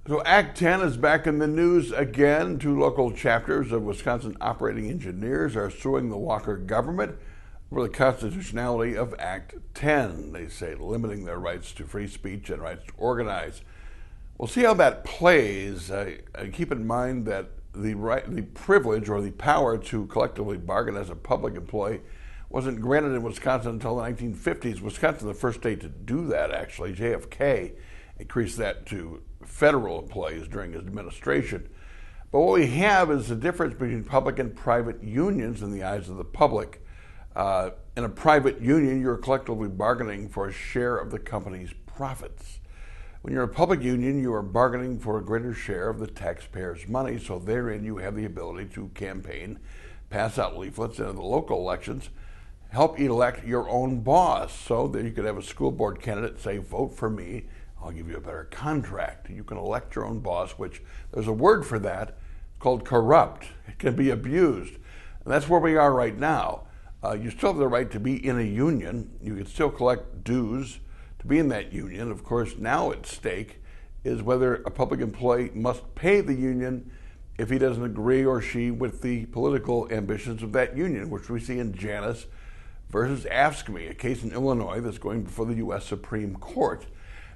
So Act 10 is back in the news again. Two local chapters of Wisconsin operating engineers are suing the Walker government over the constitutionality of Act 10. They say limiting their rights to free speech and rights to organize. We'll see how that plays. Keep in mind that the privilege or the power to collectively bargain as a public employee wasn't granted in Wisconsin until the 1950s. Wisconsin, the first state to do that, actually. JFK increased that to federal employees during his administration. But what we have is the difference between public and private unions in the eyes of the public. In a private union, you're collectively bargaining for a share of the company's profits. When you're a public union, you are bargaining for a greater share of the taxpayers' money, so therein you have the ability to campaign, pass out leaflets, and in the local elections, help elect your own boss, so that you could have a school board candidate say, vote for me, I'll give you a better contract. You can elect your own boss, which there's a word for that called corrupt. It can be abused. And that's where we are right now. You still have the right to be in a union. You can still collect dues to be in that union. Of course, now at stake is whether a public employee must pay the union if he doesn't agree or she with the political ambitions of that union, which we see in Janus versus AFSCME, a case in Illinois that's going before the U.S. Supreme Court.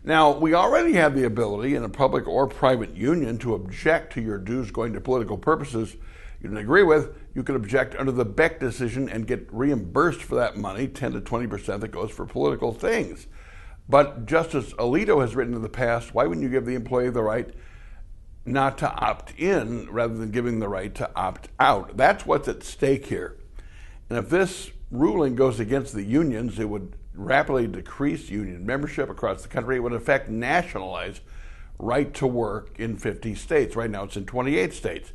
Now, we already have the ability in a public or private union to object to your dues going to political purposes you didn't agree with. You can object under the Beck decision and get reimbursed for that money, 10 to 20% that goes for political things. But Justice Alito has written in the past, why wouldn't you give the employee the right not to opt in rather than giving the right to opt out? That's what's at stake here. And if this ruling goes against the unions, it would rapidly decrease union membership across the country. It would in fact nationalize right to work in 50 states. Right now it's in 28 states.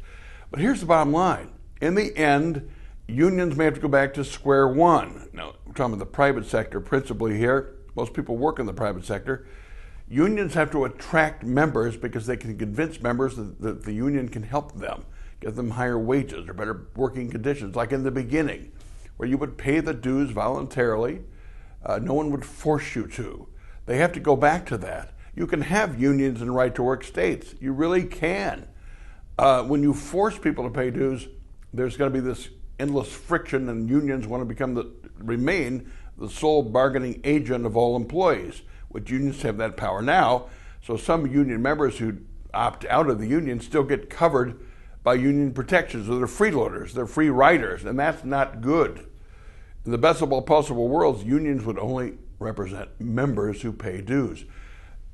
But here's the bottom line. In the end, unions may have to go back to square one. Now, we're talking about the private sector principally here. Most people work in the private sector. Unions have to attract members because they can convince members that the union can help them, get them higher wages or better working conditions, like in the beginning, where you would pay the dues voluntarily. No one would force you to. They have to go back to that. You can have unions in right-to-work states. You really can. When you force people to pay dues, there's going to be this endless friction, and unions want to remain the sole bargaining agent of all employees, which unions have that power now. So some union members who opt out of the union still get covered by union protections. So they're freeloaders, they're free riders, and that's not good. In the best of all possible worlds, unions would only represent members who pay dues.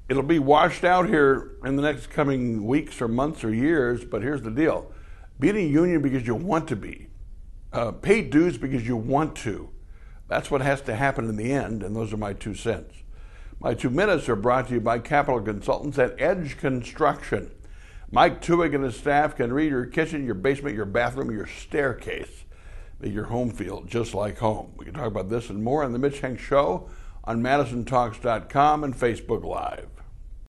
It'll be washed out here in the next coming weeks or months or years, but here's the deal. Be in a union because you want to be. Pay dues because you want to. That's what has to happen in the end, and those are my 2 cents. My 2 minutes are brought to you by Capital Consultants at Edge Construction. Mike Tuig and his staff can read your kitchen, your basement, your bathroom, your staircase. Make your home feel just like home. We can talk about this and more on the Mitch Henck Show on madison.com and Facebook Live.